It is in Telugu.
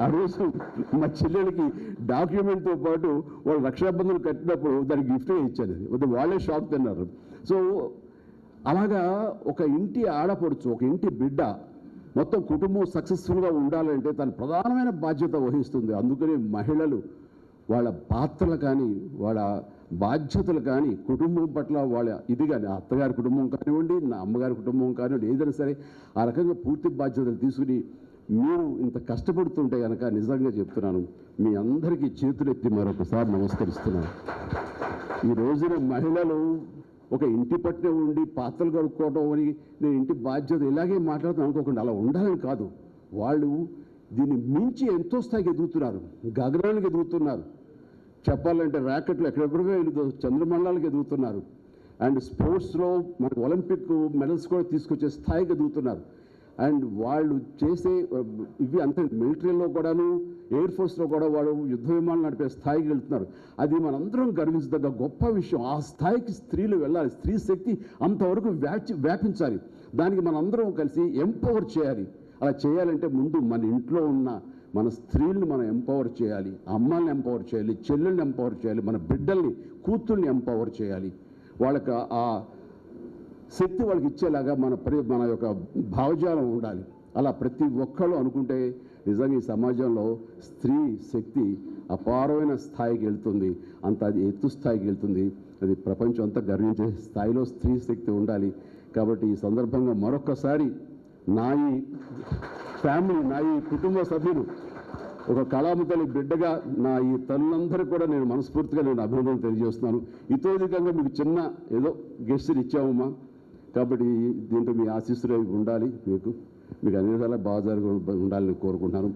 ఆ రోజు మా చెల్లెలకి డాక్యుమెంట్తో పాటు వాళ్ళు రక్షాబంధులు కట్టినప్పుడు దానికి గిఫ్ట్గా ఇచ్చాను. అది వాళ్ళే షాక్ తిన్నారు. సో అలాగా ఒక ఇంటి ఆడపడుచు, ఒక ఇంటి బిడ్డ మొత్తం కుటుంబం సక్సెస్ఫుల్గా ఉండాలంటే తన ప్రధానమైన బాధ్యత వహిస్తుంది. అందుకని మహిళలు వాళ్ళ పాత్రలు కానీ వాళ్ళ బాధ్యతలు కానీ కుటుంబం పట్ల వాళ్ళ ఇది కానీ అత్తగారి కుటుంబం కానివ్వండి, నా అమ్మగారి కుటుంబం కానివ్వండి, ఏదైనా సరే ఆ రకంగా పూర్తి బాధ్యతలు తీసుకుని మీరు ఇంత కష్టపడుతుంటే కనుక నిజంగా చెప్తున్నాను, మీ అందరికీ చేతులెత్తి మరొకసారి నమస్కరిస్తున్నాను. ఈ రోజున మహిళలు ఒక ఇంటి పట్ల ఉండి పాత్రలు కడుక్కోవడం అని నేను ఇంటి బాధ్యత ఇలాగే మాట్లాడుతాను అనుకోకుండా అలా ఉండాలని కాదు. వాళ్ళు దీన్ని మించి ఎంతో స్థాయికి ఎదుగుతున్నారు, గగనానికి ఎదుగుతున్నారు. చెప్పాలంటే ర్యాకెట్లు ఎక్కడెక్కడికో చంద్రమండలాలకు ఎదుగుతున్నారు. అండ్ స్పోర్ట్స్లో మనకు ఒలింపిక్ మెడల్స్ కూడా తీసుకొచ్చే స్థాయికి ఎదుగుతున్నారు. అండ్ వాళ్ళు చేసే ఇవి అంతే మిలిటరీలో కూడాను, ఎయిర్ ఫోర్స్లో కూడా వాళ్ళు యుద్ధ విమానాలు నడిపే స్థాయికి వెళ్తున్నారు. అది మనందరం గర్వించదగ్గ గొప్ప విషయం. ఆ స్థాయికి స్త్రీలు వెళ్ళాలి. స్త్రీ శక్తి అంతవరకు వ్యాపించాలి. దానికి మనందరం కలిసి ఎంపవర్ చేయాలి. అలా చేయాలంటే ముందు మన ఇంట్లో ఉన్న మన స్త్రీలను మనం ఎంపవర్ చేయాలి, అమ్మల్ని ఎంపవర్ చేయాలి, చెల్లెల్ని ఎంపవర్ చేయాలి, మన బిడ్డల్ని, కూతుర్ని ఎంపవర్ చేయాలి. వాళ్ళకి ఆ శక్తి వాళ్ళకి ఇచ్చేలాగా మన యొక్క భావజాలం ఉండాలి. అలా ప్రతి ఒక్కళ్ళు అనుకుంటే నిజంగా ఈ సమాజంలో స్త్రీ శక్తి అపారమైన స్థాయికి వెళ్తుంది. అది ఎత్తు స్థాయికి వెళ్తుంది. అది ప్రపంచం అంతా గర్వించే స్థాయిలో స్త్రీ శక్తి ఉండాలి. కాబట్టి ఈ సందర్భంగా మరొక్కసారి నా ఈ ఫ్యామిలీ, నా ఈ కుటుంబ సభ్యులు, ఒక కళామతల్లి బిడ్డగా నా ఈ తల్లులందరూ కూడా నేను మనస్ఫూర్తిగా అభినందనలు తెలియజేస్తున్నాను. ఇతోధికంగా మీకు చిన్న ఏదో గెస్టులు ఇచ్చామమ్మా. కాబట్టి దీంట్లో మీ ఆశీస్సులు ఉండాలి. మీకు అన్ని విధాలా బాగా ఉండాలని కోరుకుంటున్నాను.